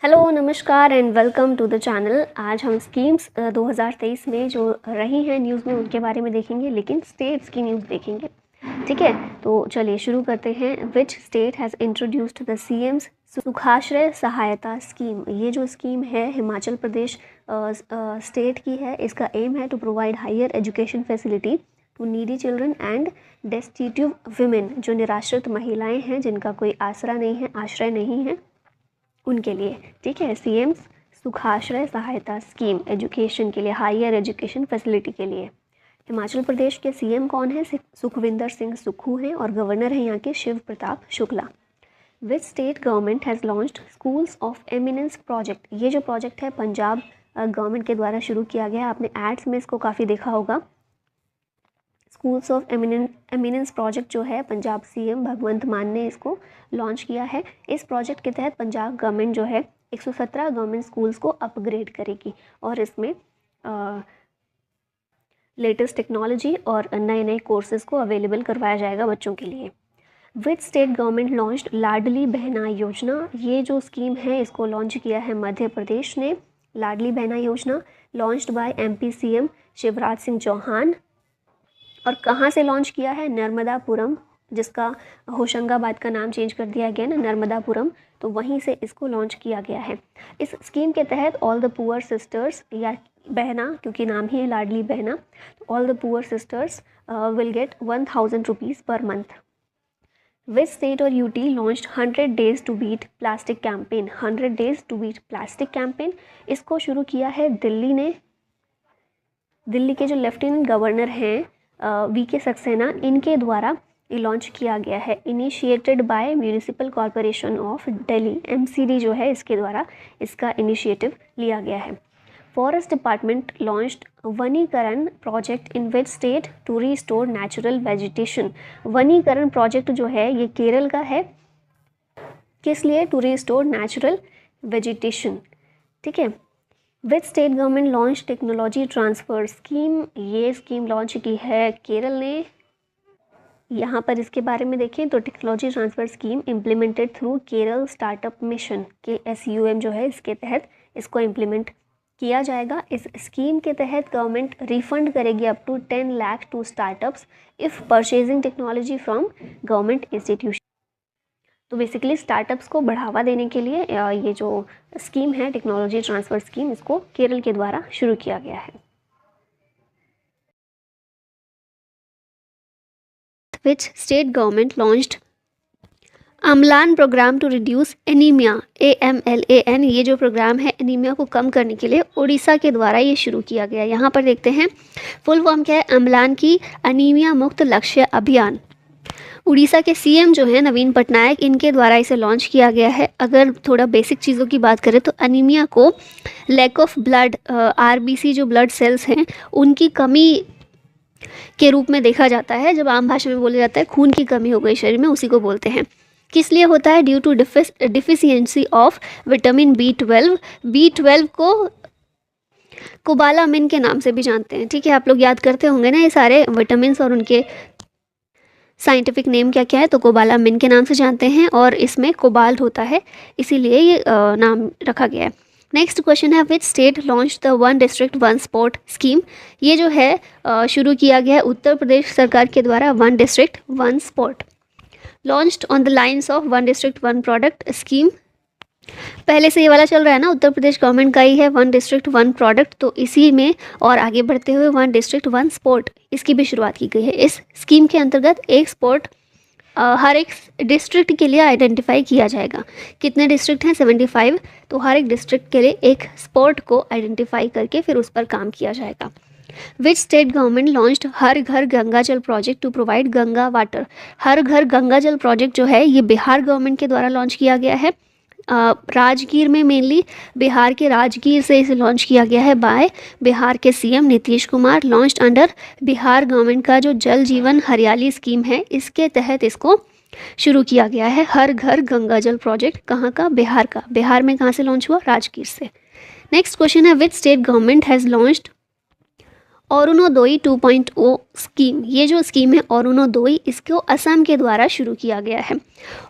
Hello नमस्कार and welcome to the channel. आज हम स्कीम्स 2023 में जो रही हैं न्यूज़ में उनके बारे में देखेंगे, लेकिन स्टेट्स की न्यूज़ देखेंगे। ठीक है, तो चलिए शुरू करते हैं। Which state has introduced the CM's Sukhashraya Sahayata scheme. ये जो स्कीम है हिमाचल प्रदेश स्टेट की है। इसका एम है to provide higher education facility to needy children and destitute women. जो निराश्रित महिलाएं हैं, जिनका कोई आसरा नहीं है, आश्रय नहीं है, उनके लिए। ठीक है, सीएम सुखाश्रय सहायता स्कीम एजुकेशन के लिए, हायर एजुकेशन फैसिलिटी के लिए। हिमाचल प्रदेश के सीएम कौन है? सुखविंदर सिंह सुक्खू हैं और गवर्नर हैं यहाँ के Shiv Pratap Shukla. Which state government has launched schools of eminence project. ये जो प्रोजेक्ट है पंजाब गवर्नमेंट के द्वारा शुरू किया गया। आपने एड्स में इसको काफ़ी देखा होगा। स्कूल्स ऑफ एमिनेंस प्रोजेक्ट जो है पंजाब सीएम भगवंत मान ने इसको लॉन्च किया है। इस प्रोजेक्ट के तहत पंजाब गवर्नमेंट जो है 117 गवर्नमेंट स्कूल्स को अपग्रेड करेगी और इसमें लेटेस्ट टेक्नोलॉजी और नए नए कोर्सेज को अवेलेबल करवाया जाएगा बच्चों के लिए। विच स्टेट गवर्नमेंट लॉन्च्ड लाडली बहना योजना। ये जो स्कीम है इसको लॉन्च किया है मध्य प्रदेश ने। Ladli Behna Yojana launched by MP CM Shivraj Singh Chouhan. और कहाँ से लॉन्च किया है? नर्मदापुरम, जिसका होशंगाबाद का नाम चेंज कर दिया गया ना, नर्मदापुरम, तो वहीं से इसको लॉन्च किया गया है। इस स्कीम के तहत ऑल द पुअर सिस्टर्स, या बहना क्योंकि नाम ही है Ladli Behna, all the poor sisters will get 1000 rupees per month. Which state और UT launched 100 days to beat plastic campaign. 100 days to beat plastic campaign इसको शुरू किया है दिल्ली ने। दिल्ली के जो लेफ्टिनेंट गवर्नर हैं वीके सक्सेना, इनके द्वारा ये लॉन्च किया गया है। Initiated by municipal corporation of Delhi, MCD जो है इसके द्वारा इसका इनिशिएटिव लिया गया है। Forest department launched Vanikaran project in which state to restore natural vegetation. Vanikaran project जो है ये केरल का है। किस लिए? To restore natural vegetation. ठीक है। Which state government launch technology transfer scheme. ये स्कीम लॉन्च की है केरल ने। यहाँ पर इसके बारे में देखें तो technology transfer scheme implemented through Kerala startup mission के SUM जो है इसके तहत इसको इम्प्लीमेंट किया जाएगा। इस स्कीम के तहत गवर्नमेंट रिफंड करेगी up to 10 lakh to startups if purchasing technology from government institution. तो बेसिकली स्टार्टअप्स को बढ़ावा देने के लिए ये जो स्कीम है टेक्नोलॉजी ट्रांसफ़र स्कीम, इसको केरल के द्वारा शुरू किया गया है। Which state government launched Amlan program to reduce anaemia, AMLAN। ये जो प्रोग्राम है एनीमिया को कम करने के लिए उड़ीसा के द्वारा ये शुरू किया गया। यहाँ पर देखते हैं फुल फॉर्म क्या है। अम्लान की अनीमिया मुक्त लक्ष्य अभियान। उड़ीसा के सीएम जो है नवीन पटनायक, इनके द्वारा इसे लॉन्च किया गया है। अगर थोड़ा बेसिक चीज़ों की बात करें तो अनीमिया को लैक ऑफ ब्लड, RBC जो ब्लड सेल्स हैं उनकी कमी के रूप में देखा जाता है। जब आम भाषा में बोला जाता है खून की कमी हो गई शरीर में, उसी को बोलते हैं। किस लिए होता है? Due to deficiency of vitamin B12। B12 को कोबालामिन के नाम से भी जानते हैं। ठीक है, आप लोग याद करते होंगे ना ये सारे विटामिन और उनके साइंटिफिक नेम क्या क्या है। तो कोबालामिन के नाम से जानते हैं और इसमें कोबाल्ट होता है, इसीलिए ये नाम रखा गया है। नेक्स्ट क्वेश्चन है which state launch the 1 district 1 sport scheme. ये जो है शुरू किया गया है उत्तर प्रदेश सरकार के द्वारा। 1 district 1 sport launched on the lines of 1 district 1 product scheme. पहले से ये वाला चल रहा है ना, उत्तर प्रदेश गवर्नमेंट का ही है 1 डिस्ट्रिक्ट 1 प्रोडक्ट, तो इसी में और आगे बढ़ते हुए 1 डिस्ट्रिक्ट 1 स्पोर्ट, इसकी भी शुरुआत की गई है। इस स्कीम के अंतर्गत एक स्पोर्ट हर एक डिस्ट्रिक्ट के लिए आइडेंटिफाई किया जाएगा। कितने डिस्ट्रिक्ट हैं? 75। तो हर एक डिस्ट्रिक्ट के लिए एक स्पोर्ट को आइडेंटिफाई करके फिर उस पर काम किया जाएगा। Which state government launched Har Ghar Ganga Jal project to provide Ganga water. Har Ghar Ganga Jal project जो है ये बिहार गवर्नमेंट के द्वारा लॉन्च किया गया है। राजगीर में, मेनली बिहार के राजगीर से इसे लॉन्च किया गया है बाय बिहार के CM Nitish Kumar. Launched under Bihar government का जो जल जीवन हरियाली स्कीम है, इसके तहत इसको शुरू किया गया है। हर घर गंगा जल प्रोजेक्ट कहाँ का? बिहार का। बिहार में कहाँ से लॉन्च हुआ? राजगीर से। नेक्स्ट क्वेश्चन है which state government has launched Arunodaya 2.0 scheme, ये जो स्कीम है अरुणोदय, इसको असम के द्वारा शुरू किया गया है।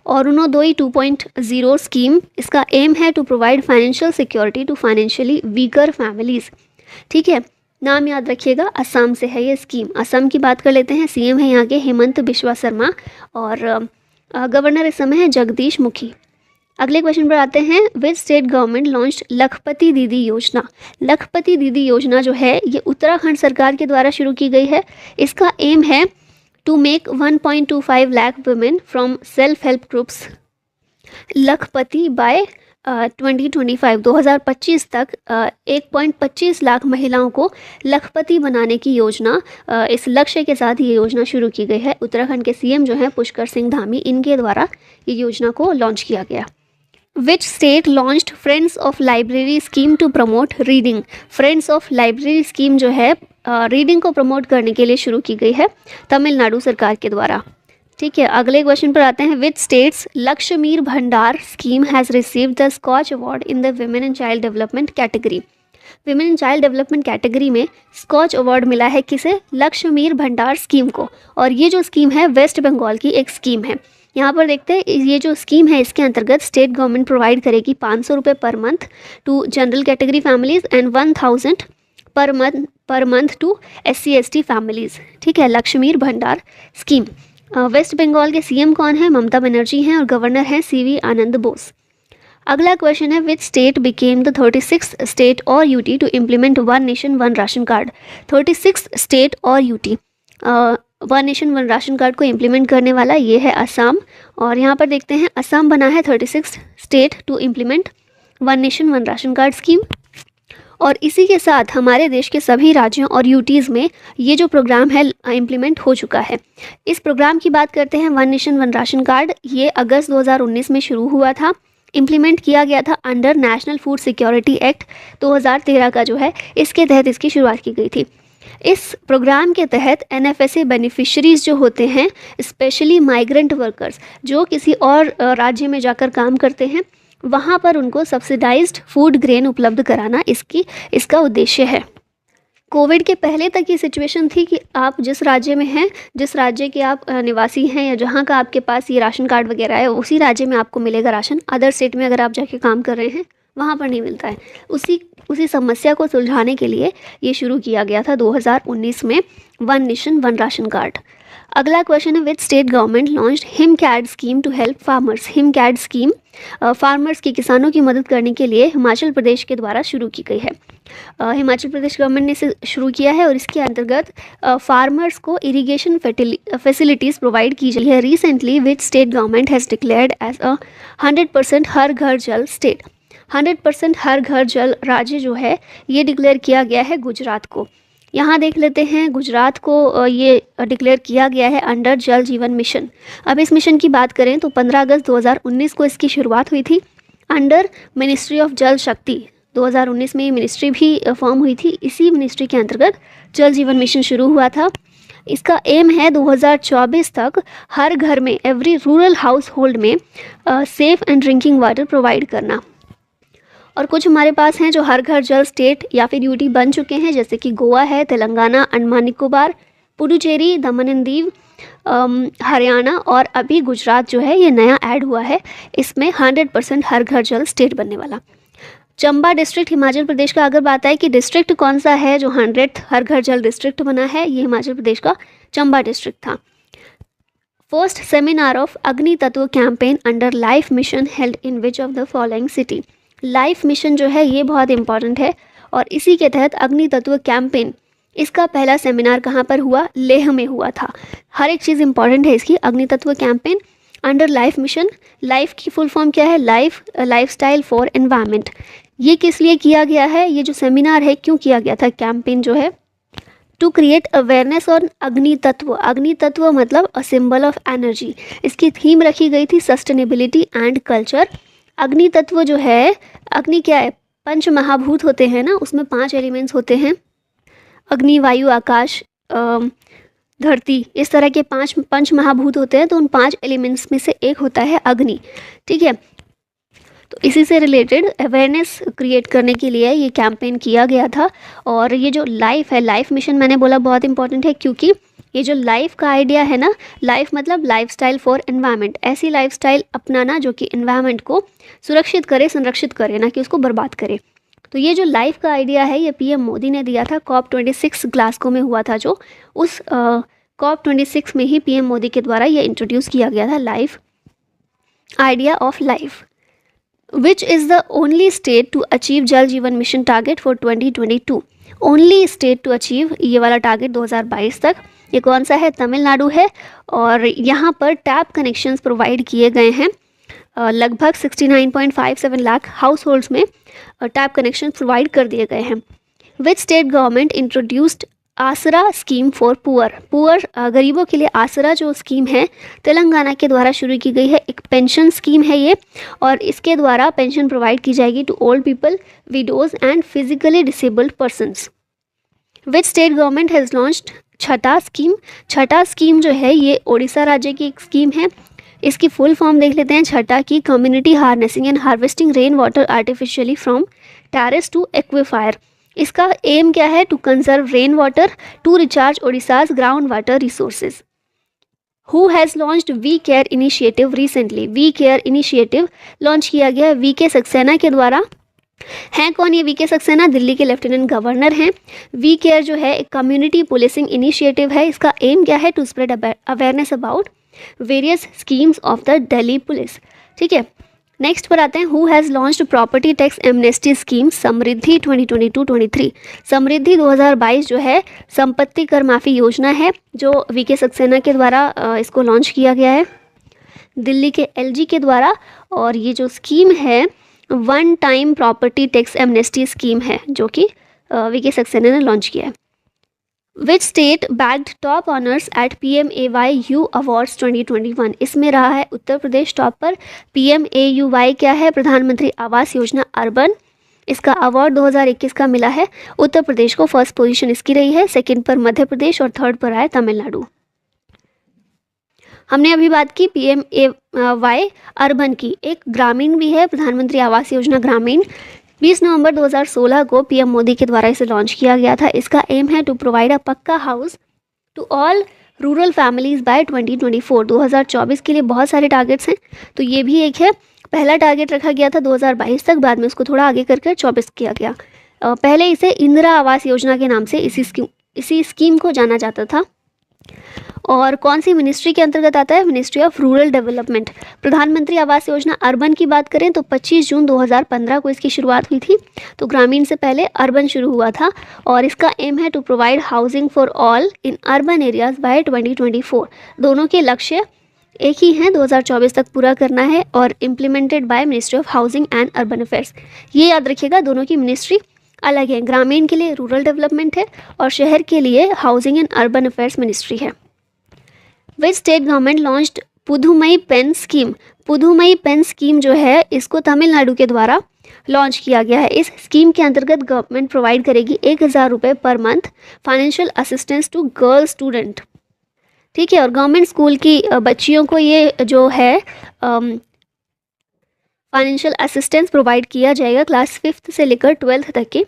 अरुणोदय 2.0 स्कीम, इसका एम है to provide financial security to financially weaker families. ठीक है, नाम याद रखिएगा, असम से है ये स्कीम। असम की बात कर लेते हैं। सीएम है यहाँ के हेमंत बिश्वा शर्मा और गवर्नर इस समय है जगदीश मुखी। अगले क्वेश्चन पर आते हैं। विच स्टेट गवर्नमेंट लॉन्च्ड लखपति दीदी योजना। लखपति दीदी योजना जो है ये उत्तराखंड सरकार के द्वारा शुरू की गई है। इसका एम है to make 1.25 lakh women from self help groups लखपति बाय 2025 तक 1.25 लाख महिलाओं को लखपति बनाने की योजना, इस लक्ष्य के साथ ये योजना शुरू की गई है। उत्तराखंड के सीएम जो है पुष्कर सिंह धामी, इनके द्वारा ये योजना को लॉन्च किया गया। Which state launched friends of library scheme to promote reading. Friends of library scheme जो है रीडिंग को प्रमोट करने के लिए शुरू की गई है तमिलनाडु सरकार के द्वारा। ठीक है, अगले क्वेश्चन पर आते हैं। विच states Lakshmir Bhandar scheme has received the Skoch award in the women and child development category. Women and child development category में स्कॉच अवार्ड मिला है किसे? लक्ष्मीर भंडार स्कीम को। और ये जो स्कीम है वेस्ट बंगाल की एक स्कीम है। यहाँ पर देखते हैं, ये जो स्कीम है इसके अंतर्गत स्टेट गवर्नमेंट प्रोवाइड करेगी 500 रुपये per month to general category families and 1000 per month to SC/ST families. ठीक है, लक्ष्मीर भंडार स्कीम। वेस्ट बंगाल के सीएम कौन है? ममता बनर्जी हैं और गवर्नर हैं CV आनंद बोस। अगला क्वेश्चन है। Which state became the 36th state और UT to implement one nation one ration card. 36 state और UT one nation one ration card को इम्प्लीमेंट करने वाला ये है असम। और यहाँ पर देखते हैं असम बना है 36 state to implement one nation one ration card scheme. और इसी के साथ हमारे देश के सभी राज्यों और UTs में ये जो प्रोग्राम है इम्प्लीमेंट हो चुका है। इस प्रोग्राम की बात करते हैं। One nation one ration card ये अगस्त 2019 में शुरू हुआ था, इम्प्लीमेंट किया गया था under national food security act 2013 का जो है, इसके तहत इसकी शुरुआत की गई थी। इस प्रोग्राम के तहत NFSA बेनिफिशरीज जो होते हैं, स्पेशली माइग्रेंट वर्कर्स जो किसी और राज्य में जाकर काम करते हैं, वहाँ पर उनको सब्सिडाइज्ड फूड ग्रेन उपलब्ध कराना इसका उद्देश्य है। कोविड के पहले तक ये सिचुएशन थी कि आप जिस राज्य में हैं, जिस राज्य के आप निवासी हैं या जहाँ का आपके पास ये राशन कार्ड वगैरह है, उसी राज्य में आपको मिलेगा राशन। अदर स्टेट में अगर आप जाके काम कर रहे हैं वहाँ पर नहीं मिलता है। उसी समस्या को सुलझाने के लिए ये शुरू किया गया था 2019 में, one nation one ration card. अगला क्वेश्चन है। Which state government launched HimCAD scheme to help farmers. HimCAD scheme farmers की, किसानों की मदद करने के लिए हिमाचल प्रदेश के द्वारा शुरू की गई है। हिमाचल प्रदेश गवर्नमेंट ने इसे शुरू किया है और इसके अंतर्गत फार्मर्स को इरिगेशन फैसिलिटीज़ प्रोवाइड की जाती है। Recently which state government has declared as a 100% Har Ghar Jal state. 100% Har Ghar जल राज्य जो है ये डिक्लेयर किया गया है गुजरात को। यहाँ देख लेते हैं, गुजरात को ये डिक्लेयर किया गया है अंडर जल जीवन मिशन। अब इस मिशन की बात करें तो 15 अगस्त 2019 को इसकी शुरुआत हुई थी अंडर मिनिस्ट्री ऑफ जल शक्ति। 2019 में ये मिनिस्ट्री भी फॉर्म हुई थी। इसी मिनिस्ट्री के अंतर्गत जल जीवन मिशन शुरू हुआ था। इसका एम है 2024 तक हर घर में, एवरी रूरल हाउस होल्ड में safe and drinking water provide करना। और कुछ हमारे पास हैं जो हर घर जल स्टेट या फिर UT बन चुके हैं, जैसे कि गोवा है, तेलंगाना, अंडमान निकोबार, पुडुचेरी, दमन एंड दीव, हरियाणा और अभी गुजरात जो है ये नया ऐड हुआ है। इसमें 100% हर घर जल स्टेट बनने वाला। चंबा डिस्ट्रिक्ट हिमाचल प्रदेश का, अगर बात आए कि डिस्ट्रिक्ट कौन सा है जो 100th हर घर जल डिस्ट्रिक्ट बना है, ये हिमाचल प्रदेश का चंबा डिस्ट्रिक्ट था। फर्स्ट सेमिनार ऑफ अग्नि तत्व campaign under life mission held in which of the following city. Life mission जो है ये बहुत इंपॉर्टेंट है और इसी के तहत अग्नि तत्व कैंपेन, इसका पहला सेमिनार कहाँ पर हुआ? लेह में हुआ था। हर एक चीज़ इंपॉर्टेंट है इसकी। अग्नि तत्व campaign under life mission, life की फुल फॉर्म क्या है? Lifestyle for environment. ये किस लिए किया गया है? ये जो सेमिनार है क्यों किया गया था? कैंपेन जो है टू क्रिएट अवेयरनेस ऑन अग्नि तत्व। अग्नि तत्व मतलब अ सिंबल ऑफ एनर्जी। इसकी थीम रखी गई थी सस्टेनेबिलिटी एंड कल्चर। अग्नि तत्व जो है, अग्नि क्या है? पंच महाभूत होते हैं ना, उसमें 5 एलिमेंट्स होते हैं, अग्नि, वायु, आकाश, धरती, इस तरह के 5 पंच महाभूत होते हैं। तो उन 5 एलिमेंट्स में से एक होता है अग्नि। ठीक है, तो इसी से रिलेटेड अवेयरनेस क्रिएट करने के लिए ये कैंपेन किया गया था। और ये जो लाइफ है, लाइफ मिशन मैंने बोला बहुत इंपॉर्टेंट है, क्योंकि ये जो लाइफ का आइडिया है ना, लाइफ मतलब लाइफस्टाइल फॉर एनवायरनमेंट, ऐसी लाइफस्टाइल अपनाना जो कि एनवायरनमेंट को सुरक्षित करे, संरक्षित करे, ना कि उसको बर्बाद करे। तो ये जो लाइफ का आइडिया है ये पीएम मोदी ने दिया था। COP26 ग्लासगो में हुआ था, जो उस COP26 में ही पीएम मोदी के द्वारा ये इंट्रोड्यूस किया गया था, life idea of life. Which is the only state to achieve Jal Jeevan mission target for 2022। Only state to achieve ये वाला टारगेट 2022 तक, ये कौन सा है? तमिलनाडु है। और यहाँ पर टैप कनेक्शंस प्रोवाइड किए गए हैं। लगभग 69.57 लाख हाउस होल्ड्स में टैप कनेक्शन प्रोवाइड कर दिए गए हैं। विच स्टेट गवर्नमेंट इंट्रोड्यूस्ड आसरा स्कीम फॉर पुअर, गरीबों के लिए आसरा जो स्कीम है तेलंगाना के द्वारा शुरू की गई है। एक पेंशन स्कीम है ये, और इसके द्वारा पेंशन प्रोवाइड की जाएगी to old people, widows and physically disabled persons. Which state government has launched छठा स्कीम। छठा स्कीम जो है ये ओडिशा राज्य की एक स्कीम है। इसकी फुल फॉर्म देख लेते हैं। छठा की community harnessing and harvesting rain water artificially from terrace to aquifer. इसका एम क्या है? To conserve rain water, to recharge Odisha's ground water resources. Who has launched we care initiative recently. We care initiative launch किया गया VK Saxena के द्वारा। हैं कौन ये VK सक्सेना? दिल्ली के लेफ्टिनेंट गवर्नर हैं। वी केयर जो है एक कम्युनिटी पुलिसिंग इनिशिएटिव है। इसका एम क्या है? To spread awareness about various schemes of the Delhi police. ठीक है, नेक्स्ट पर आते हैं। Who has launched property tax amnesty scheme Samriddhi 2022-23। Samriddhi 2022 जो है संपत्ति कर माफ़ी योजना है, जो VK सक्सेना के द्वारा इसको लॉन्च किया गया है दिल्ली के LG के द्वारा। और ये जो स्कीम है one time property tax amnesty scheme है, जो कि VK सक्सेना ने लॉन्च किया है। Which state bagged top honours at PMAY awards 2021। इसमें रहा है उत्तर प्रदेश टॉप पर। PMAY क्या है? प्रधानमंत्री आवास योजना अर्बन। इसका अवार्ड 2021 का मिला है। उत्तर प्रदेश को फर्स्ट पोजीशन इसकी रही है, सेकंड पर मध्य प्रदेश और थर्ड पर आया तमिलनाडु। हमने अभी बात की PMAY अर्बन की। एक ग्रामीण भी है, प्रधानमंत्री आवास योजना ग्रामीण। 20 नवंबर 2016 को पीएम मोदी के द्वारा इसे लॉन्च किया गया था। इसका एम है to provide a pucca house to all rural families by 2024। 2024 के लिए बहुत सारे टारगेट्स हैं, तो ये भी एक है। पहला टारगेट रखा गया था 2022 तक, बाद में उसको थोड़ा आगे करके 24 किया गया। पहले इसे इंदिरा आवास योजना के नाम से इसी स्कीम को जाना जाता था। और कौन सी मिनिस्ट्री के अंतर्गत आता है? Ministry of rural development. प्रधानमंत्री आवास योजना अर्बन की बात करें तो 25 जून 2015 को इसकी शुरुआत हुई थी। तो ग्रामीण से पहले अर्बन शुरू हुआ था, और इसका एम है to provide housing for all in urban areas by 2024। दोनों के लक्ष्य एक ही हैं, 2024 तक पूरा करना है, और implemented by ministry of housing and urban affairs. ये याद रखिएगा, दोनों की मिनिस्ट्री अलग है। ग्रामीण के लिए रूरल डेवलपमेंट है, और शहर के लिए housing and urban affairs ministry है। Which state government launched Pudhumai Penn scheme. Pudhumai Penn scheme जो है इसको तमिलनाडु के द्वारा लॉन्च किया गया है। इस स्कीम के अंतर्गत गवर्नमेंट प्रोवाइड करेगी 1000 रुपये per month financial assistance to girl student. ठीक है, और गवर्नमेंट स्कूल की बच्चियों को ये जो है फाइनेंशियल असिस्टेंस प्रोवाइड किया जाएगा क्लास 5th से लेकर 12th तक की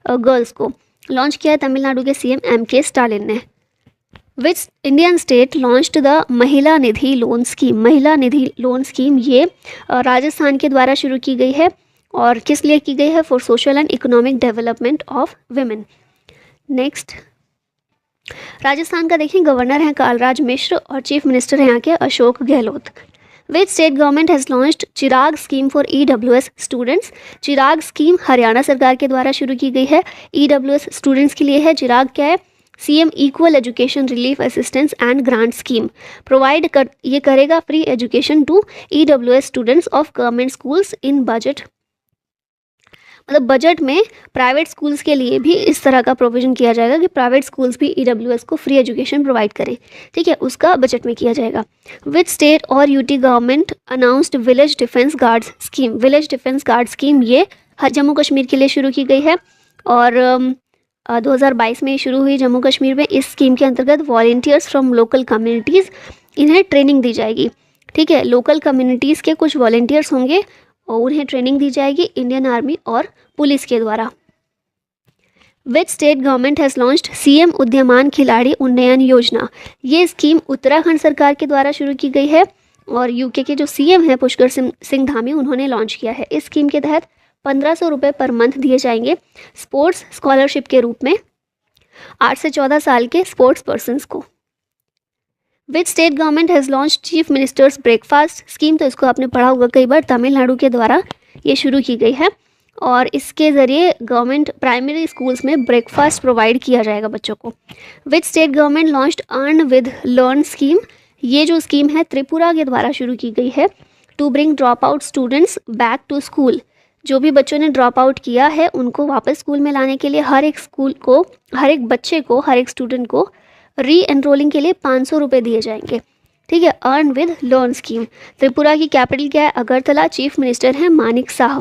गर्ल्स को। लॉन्च किया है तमिलनाडु के CM MK स्टालिन ने। Which Indian state launched the महिला निधि लोन स्कीम। महिला निधि लोन स्कीम ये राजस्थान के द्वारा शुरू की गई है, और किस लिए की गई है? For social and economic development of women. Next, Rajasthan का देखें, गवर्नर हैं कालराज मिश्र, और चीफ मिनिस्टर हैं यहाँ के अशोक गहलोत। विच state government has launched Chirag scheme for EWS students. Chirag scheme Haryana सरकार के द्वारा शुरू की गई है, EWS स्टूडेंट्स के लिए है। चिराग क्या है? CM equal education relief assistance and grant scheme provide ये करेगा free education to EWS students of government schools in budget. मतलब बजट में प्राइवेट स्कूल्स के लिए भी इस तरह का प्रोविजन किया जाएगा कि प्राइवेट स्कूल्स भी EWS को फ्री एजुकेशन प्रोवाइड करें। ठीक है, उसका बजट में किया जाएगा। विच स्टेट और UT government announced village defence guards scheme. Village defence guard scheme ये जम्मू कश्मीर के लिए शुरू की गई है, और 2022 में शुरू हुई जम्मू कश्मीर में। इस स्कीम के अंतर्गत वॉलेंटियर्स फ्रॉम लोकल कम्युनिटीज़ इन्हें ट्रेनिंग दी जाएगी। ठीक है, लोकल कम्युनिटीज़ के कुछ वॉलेंटियर्स होंगे, और उन्हें ट्रेनिंग दी जाएगी इंडियन आर्मी और पुलिस के द्वारा। Which state government has launched CM Udyaman Khiladi Unnayan योजना। ये स्कीम उत्तराखंड सरकार के द्वारा शुरू की गई है और यूके के जो सीएम हैं पुष्कर सिंह धामी, उन्होंने लॉन्च किया है। इस स्कीम के तहत 1500 रुपये पर मंथ दिए जाएंगे स्पोर्ट्स स्कॉलरशिप के रूप में 8 से 14 साल के स्पोर्ट्स पर्सन्स को। विच state government has launch chief ministers breakfast scheme. तो इसको आपने पढ़ा होगा कई बार, तमिलनाडु के द्वारा ये शुरू की गई है और इसके ज़रिए गवर्नमेंट प्राइमरी स्कूल्स में ब्रेकफास्ट प्रोवाइड किया जाएगा बच्चों को। विच state government launched earn with learn scheme. ये जो स्कीम है त्रिपुरा के द्वारा शुरू की गई है to bring drop out students back to school. जो भी बच्चों ने ड्रॉप आउट किया है उनको वापस स्कूल में लाने के लिए हर एक स्टूडेंट को री एनरोलिंग के लिए 500 रुपये दिए जाएंगे। ठीक है, earn with learn scheme. Tripura की कैपिटल क्या है? अगरतला। चीफ मिनिस्टर हैं मानिक साह।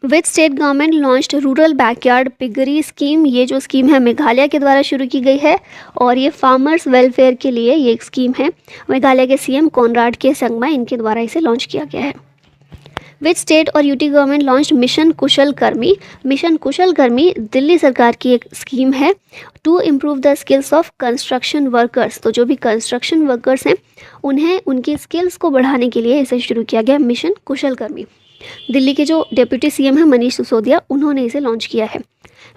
विच state government launched rural backyard piggery scheme. ये जो स्कीम है मेघालय के द्वारा शुरू की गई है और ये फार्मर्स वेलफेयर के लिए ये एक स्कीम है। मेघालय के सीएम कॉनराड के संगमा, इनके द्वारा इसे लॉन्च किया गया है। विच स्टेट और यूटी गवर्नमेंट लॉन्च मिशन कुशल कर्मी। मिशन कुशल कर्मी दिल्ली सरकार की एक स्कीम है to improve the skills of construction workers. तो जो भी कंस्ट्रक्शन वर्कर्स हैं उन्हें उनकी स्किल्स को बढ़ाने के लिए इसे शुरू किया गया मिशन कुशल कर्मी। दिल्ली के जो डेप्यूटी सीएम हैं मनीष सिसोदिया, उन्होंने इसे लॉन्च किया है।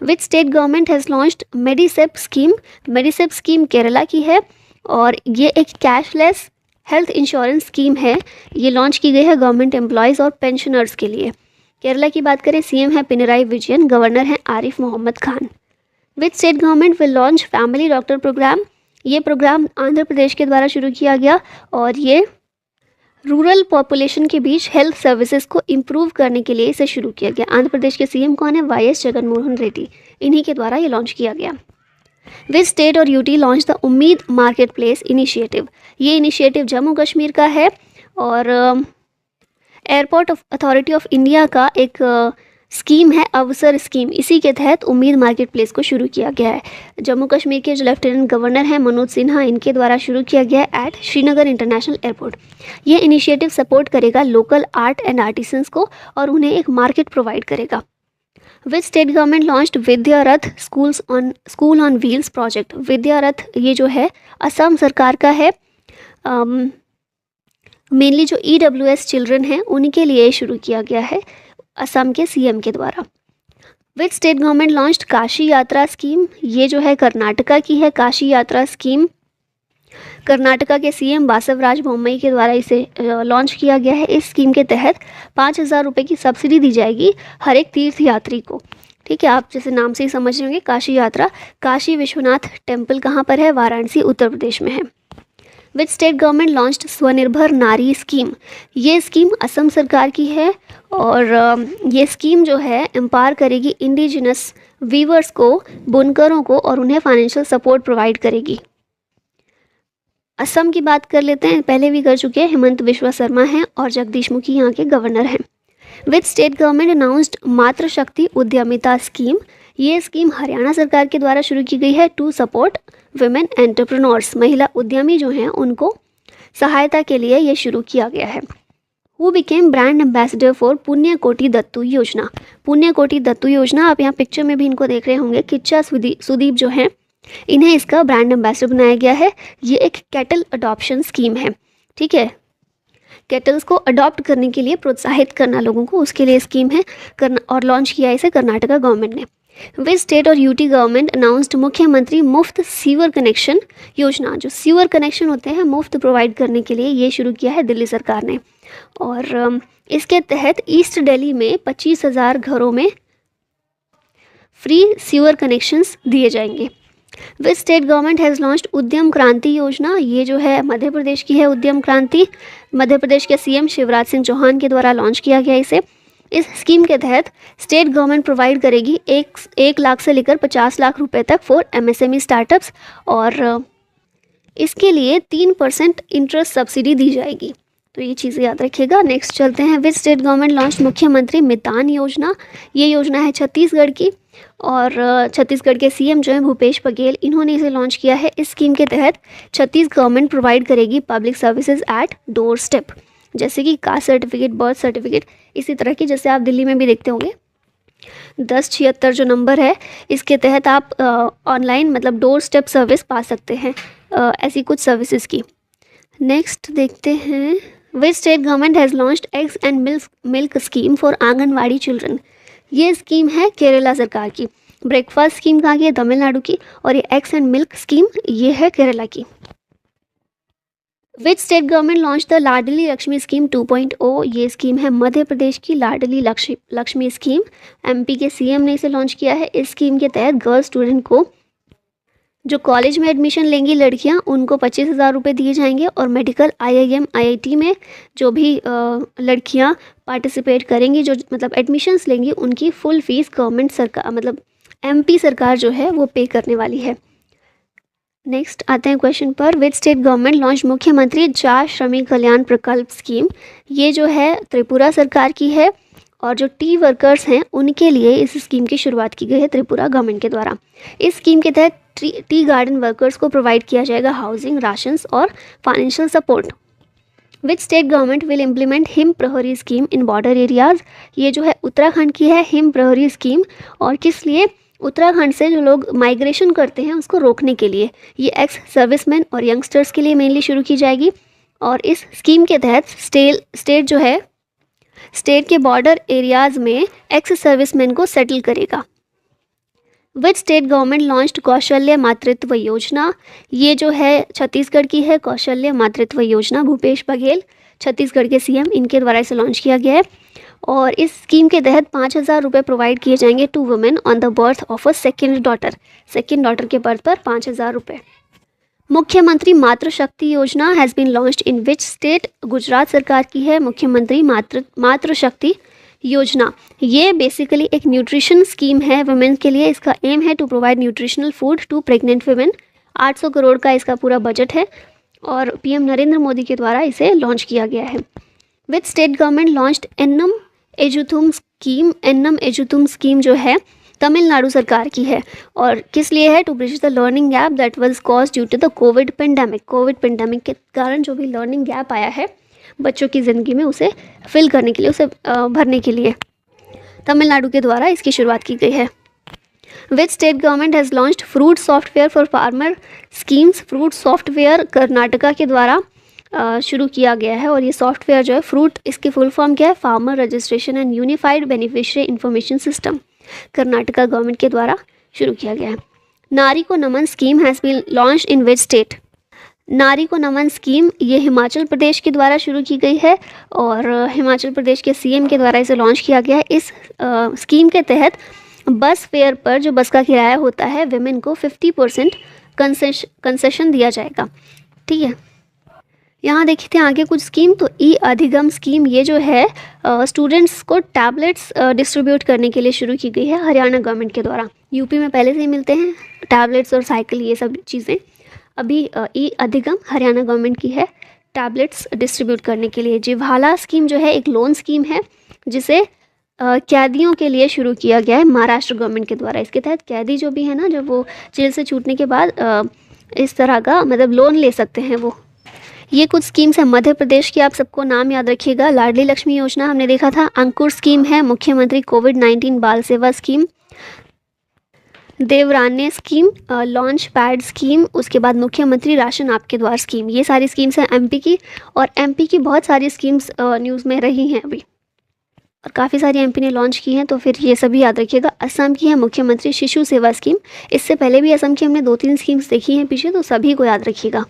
Which state government has launched Medisep scheme. Medisep scheme Kerala की है और ये एक कैशलेस हेल्थ इंश्योरेंस स्कीम है। ये लॉन्च की गई है गवर्नमेंट एम्प्लॉयज़ और पेंशनर्स के लिए। केरला की बात करें, सीएम है पिनराई विजयन, गवर्नर हैं Arif Mohammad Khan. Which state government will launch family doctor program. ये प्रोग्राम आंध्र प्रदेश के द्वारा शुरू किया गया और ये रूरल पॉपुलेशन के बीच हेल्थ सर्विसेज को इम्प्रूव करने के लिए इसे शुरू किया गया। आंध्र प्रदेश के सीएम कौन है? वाईएस जगनमोहन रेड्डी, इन्हीं के द्वारा ये लॉन्च किया गया। विच स्टेट और यूटी लॉन्च द उम्मीद मार्केट प्लेस इनिशिएटिव। ये इनिशिएटिव जम्मू कश्मीर का है और एयरपोर्ट अथॉरिटी ऑफ इंडिया का एक स्कीम है, अवसर स्कीम। इसी के तहत उम्मीद मार्केट प्लेस को शुरू किया गया है। जम्मू कश्मीर के जो लेफ्टिनेंट गवर्नर हैं मनोज सिन्हा, इनके द्वारा शुरू किया गया है एट श्रीनगर इंटरनेशनल एयरपोर्ट। ये इनिशिएटिव सपोर्ट करेगा लोकल आर्ट एंड आर्टिसंस को और उन्हें एक मार्केट प्रोवाइड करेगा। विच state government launched Vidya Rath school on wheels project. विद्या रथ ये जो है असम सरकार का है, मेनली जो EWS चिल्ड्रन हैं उनके लिए शुरू किया गया है असम के सीएम के द्वारा। Which state government launched Kashi यात्रा स्कीम। ये जो है कर्नाटका की है काशी यात्रा स्कीम। कर्नाटका के सीएम बासवराज बोम्मई के द्वारा इसे लॉन्च किया गया है। इस स्कीम के तहत 5000 रुपये की सब्सिडी दी जाएगी हर एक तीर्थ यात्री को। ठीक है, आप जैसे नाम से ही समझ रहे होंगे काशी यात्रा। काशी विश्वनाथ टेम्पल कहाँ पर है? वाराणसी उत्तर प्रदेश में है। विच स्टेट गवर्नमेंट लॉन्च्ड स्वनिर्भर नारी स्कीम। ये स्कीम असम सरकार की है और ये स्कीम जो है एम्पावर करेगी इंडिजिनस वीवर्स को, बुनकरों को, और उन्हें फाइनेंशियल सपोर्ट प्रोवाइड करेगी। असम की बात कर लेते हैं, पहले भी कर चुके हैं। हेमंत बिश्वा शर्मा हैं और जगदीश मुखी यहाँ के गवर्नर हैं। विच स्टेट गवर्नमेंट अनाउंस्ड मातृशक्ति उद्यमिता स्कीम। ये स्कीम हरियाणा सरकार के द्वारा शुरू की गई है टू सपोर्ट वुमेन एंटरप्रेन्योर्स। महिला उद्यमी जो हैं उनको सहायता के लिए ये शुरू किया गया है। Who became brand ambassador for Punyakoti Dattu Yojana. Punyakoti Dattu योजना, आप यहाँ पिक्चर में भी इनको देख रहे होंगे, किच्चा सुदीप जो हैं इन्हें इसका ब्रांड एम्बेसडर बनाया गया है। ये एक कैटल अडॉप्शन स्कीम है। ठीक है, कैटल्स को अडॉप्ट करने के लिए प्रोत्साहित करना लोगों को, उसके लिए स्कीम है और लॉन्च किया इसे कर्नाटका गवर्नमेंट ने। विच स्टेट और यूटी गवर्नमेंट अनाउंस्ड मुख्यमंत्री मुफ्त सीवर कनेक्शन योजना। जो सीवर कनेक्शन होते हैं मुफ्त प्रोवाइड करने के लिए ये शुरू किया है दिल्ली सरकार ने और इसके तहत ईस्ट दिल्ली में 25,000 घरों में फ्री सीवर कनेक्शंस दिए जाएंगे। विच स्टेट गवर्नमेंट हैज़ लॉन्च्ड उद्यम क्रांति योजना। ये जो है मध्य प्रदेश की है उद्यम क्रांति। मध्य प्रदेश के सीएम शिवराज सिंह चौहान के द्वारा लॉन्च किया गया इसे। इस स्कीम के तहत स्टेट गवर्नमेंट प्रोवाइड करेगी 1 लाख से लेकर 50 लाख रुपए तक फॉर MSME स्टार्टअप्स और इसके लिए 3% इंटरेस्ट सब्सिडी दी जाएगी। तो ये चीज़ें याद रखिएगा। नेक्स्ट चलते हैं। विच स्टेट गवर्नमेंट लॉन्च मुख्यमंत्री मितान योजना। ये योजना है छत्तीसगढ़ की और छत्तीसगढ़ के सीएम जो हैं भूपेश बघेल, इन्होंने इसे लॉन्च किया है। इस स्कीम के तहत छत्तीस गवर्नमेंट प्रोवाइड करेगी public services at door step. जैसे कि कास्ट सर्टिफिकेट, बर्थ सर्टिफिकेट, इसी तरह की, जैसे आप दिल्ली में भी देखते होंगे 1076 जो नंबर है, इसके तहत आप ऑनलाइन मतलब डोर स्टेप सर्विस पा सकते हैं ऐसी कुछ सर्विसेज की। नेक्स्ट देखते हैं, which state government has launched eggs and milk scheme for anganwadi children. ये स्कीम है केरला सरकार की। ब्रेकफास्ट स्कीम कहाँ की है? तमिलनाडु की। और ये एग्स एंड मिल्क स्कीम ये है केरला की। विच state government launch the Ladli Lakshmi scheme 2.0। ये स्कीम है मध्य प्रदेश की लाडली लक्ष्मी स्कीम। एमपी के सीएम ने इसे लॉन्च किया है। इस स्कीम के तहत गर्ल स्टूडेंट को जो कॉलेज में एडमिशन लेंगी लड़कियां, उनको 25,000 रुपये दिए जाएंगे। और मेडिकल IIM IIT में जो भी लड़कियां पार्टिसिपेट करेंगी, जो मतलब एडमिशन्स लेंगी, उनकी फुल फीस गवर्नमेंट सरकार मतलब MP सरकार जो है वो पे करने वाली है। नेक्स्ट आते हैं क्वेश्चन पर, विच स्टेट गवर्नमेंट लॉन्च मुख्यमंत्री जा श्रमिक कल्याण प्रकल्प स्कीम। ये जो है त्रिपुरा सरकार की है। और जो टी वर्कर्स हैं उनके लिए इस स्कीम की शुरुआत की गई है त्रिपुरा गवर्नमेंट के द्वारा। इस स्कीम के तहत टी गार्डन वर्कर्स को प्रोवाइड किया जाएगा हाउसिंग, राशंस और financial support. Which state government will implement him प्रहरी स्कीम इन बॉर्डर एरियाज। ये जो है उत्तराखंड की है हिम प्रहरी स्कीम। और किस लिए? उत्तराखंड से जो लोग माइग्रेशन करते हैं उसको रोकने के लिए। ये एक्स सर्विसमैन और यंगस्टर्स के लिए मेनली शुरू की जाएगी। और इस स्कीम के तहत स्टेट के बॉर्डर एरियाज में एक्स सर्विसमैन को सेटल करेगा। विच स्टेट गवर्नमेंट लॉन्च्ड कौशल्य मातृत्व योजना। ये जो है छत्तीसगढ़ की है कौशल्य मातृत्व योजना। भूपेश बघेल छत्तीसगढ़ के CM, इनके द्वारा इसे लॉन्च किया गया है। और इस स्कीम के तहत 5,000 रुपये प्रोवाइड किए जाएंगे to women on the birth of a second daughter के बर्थ पर 5,000 रुपये। Mukhyamantri Matrushakti Yojana has been launched in which state. Gujarat सरकार की है मुख्यमंत्री मातृशक्ति योजना। ये बेसिकली एक न्यूट्रिशन स्कीम है वुमेन के लिए। इसका एम है to provide nutritional food to pregnant women. 800 crore का इसका पूरा बजट है और PM नरेंद्र मोदी के द्वारा इसे लॉन्च किया गया है। Which state government launched Ennum Ezhuthum scheme. Ennum Ezhuthum scheme जो है तमिलनाडु सरकार की है। और किस लिए है? To bridge the learning gap that was caused due to the covid pandemic के कारण जो भी लर्निंग गैप आया है बच्चों की ज़िंदगी में, उसे फिल करने के लिए, उसे भरने के लिए तमिलनाडु के द्वारा इसकी शुरुआत की गई है। Which state government has launched fruit software for farmer schemes. Fruit software Karnataka के द्वारा शुरू किया गया है। और ये सॉफ्टवेयर जो है फ्रूट, इसकी फुल फॉर्म क्या है? Farmer registration and unified beneficiary information system. Karnataka government के द्वारा शुरू किया गया है। Nari Ko Naman scheme has been launched in which state. Nari Ko Naman scheme ये हिमाचल प्रदेश के द्वारा शुरू की गई है और हिमाचल प्रदेश के CM के द्वारा इसे लॉन्च किया गया है। इस स्कीम के तहत बस फेयर पर जो बस का किराया होता है विमेन को 50% कंसेशन दिया जाएगा। ठीक है, यहाँ देखते हैं आगे कुछ स्कीम। तो अधिगम स्कीम ये जो है स्टूडेंट्स को टैबलेट्स डिस्ट्रीब्यूट करने के लिए शुरू की गई है हरियाणा गवर्नमेंट के द्वारा। यूपी में पहले से ही मिलते हैं टैबलेट्स और साइकिल, ये सब चीज़ें। अभी अधिगम हरियाणा गवर्नमेंट की है टैबलेट्स डिस्ट्रीब्यूट करने के लिए। जिवाला स्कीम जो है एक लोन स्कीम है जिसे कैदियों के लिए शुरू किया गया है महाराष्ट्र गवर्नमेंट के द्वारा। इसके तहत कैदी जो भी है ना, जब वो जेल से छूटने के बाद इस तरह का मतलब लोन ले सकते हैं वो। ये कुछ स्कीम्स हैं मध्य प्रदेश की, आप सबको नाम याद रखिएगा। लाडली लक्ष्मी योजना हमने देखा था। अंकुर स्कीम है मुख्यमंत्री कोविड-19 Bal Seva scheme. Devaranya scheme, launch pad scheme, उसके बाद मुख्यमंत्री राशन आपके द्वार स्कीम। ये सारी स्कीम्स हैं MP की। और MP की बहुत सारी स्कीम्स न्यूज़ में रही हैं अभी और काफ़ी सारी MP ने लॉन्च की हैं, तो फिर ये सभी याद रखिएगा। असम की है मुख्यमंत्री शिशु सेवा स्कीम। इससे पहले भी असम की हमने 2-3 स्कीम्स देखी हैं पीछे, तो सभी को याद रखिएगा।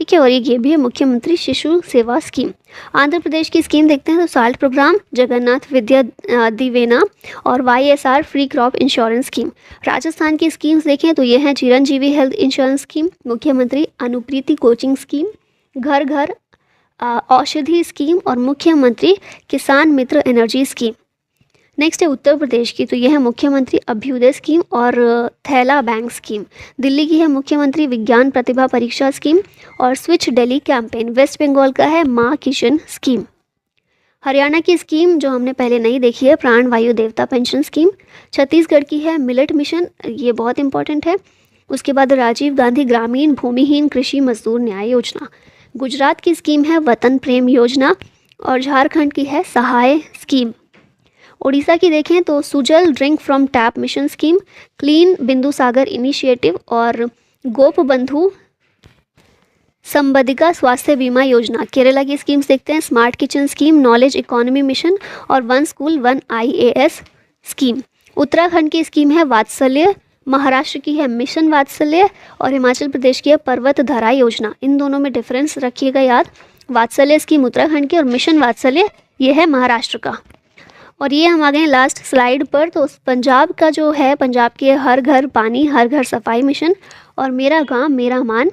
ठीक है, और ये भी है मुख्यमंत्री शिशु सेवा स्कीम। आंध्र प्रदेश की स्कीम देखते हैं तो साल्ट प्रोग्राम, जगन्नाथ विद्या दिवेना और YSR free crop insurance scheme. Rajasthan की स्कीम्स देखें तो ये हैं चिरंजीवी हेल्थ इंश्योरेंस स्कीम, मुख्यमंत्री अनुप्रीति कोचिंग स्कीम, घर घर औषधि स्कीम और मुख्यमंत्री किसान मित्र एनर्जी स्कीम। नेक्स्ट है उत्तर प्रदेश की, तो यह है मुख्यमंत्री अभ्युदय स्कीम और थैला बैंक स्कीम। दिल्ली की है मुख्यमंत्री विज्ञान प्रतिभा परीक्षा स्कीम और switch Delhi campaign. West Bengal का है माँ किशन स्कीम। हरियाणा की स्कीम जो हमने पहले नहीं देखी है प्राण वायु देवता पेंशन स्कीम। छत्तीसगढ़ की है मिलेट मिशन, ये बहुत इंपॉर्टेंट है। उसके बाद राजीव गांधी ग्रामीण भूमिहीन कृषि मजदूर न्याय योजना। गुजरात की स्कीम है वतन प्रेम योजना। और झारखंड की है सहाय स्कीम। उड़ीसा की देखें तो Sujal drink from tap mission scheme, clean बिंदु सागर इनिशिएटिव और गोप बंधु संबदिका स्वास्थ्य बीमा योजना। केरला की स्कीम्स देखते हैं, smart kitchen scheme, knowledge economy mission और one school one IAS scheme. Uttarakhand की स्कीम है वात्सल्य, महाराष्ट्र की है मिशन वात्सल्य और हिमाचल प्रदेश की है पर्वत धरा योजना। इन दोनों में डिफरेंस रखिएगा याद, वात्सल्य स्कीम उत्तराखंड की और मिशन वात्सल्य ये है महाराष्ट्र का। और ये हम आ गए हैं लास्ट स्लाइड पर। तो पंजाब का जो है, पंजाब के हर घर पानी हर घर सफाई मिशन और मेरा गांव मेरा मान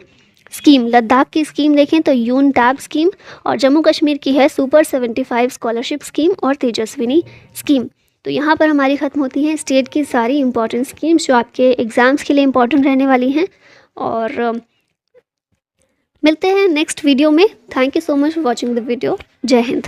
स्कीम। लद्दाख की स्कीम देखें तो यून टैब स्कीम और जम्मू कश्मीर की है सुपर 75 स्कॉलरशिप स्कीम और तेजस्विनी स्कीम। तो यहाँ पर हमारी ख़त्म होती है स्टेट की सारी इंपॉर्टेंट स्कीम्स जो आपके एग्ज़ाम्स के लिए इंपॉर्टेंट रहने वाली हैं। और मिलते हैं नेक्स्ट वीडियो में। Thank you so much for watching the video. जय हिंद।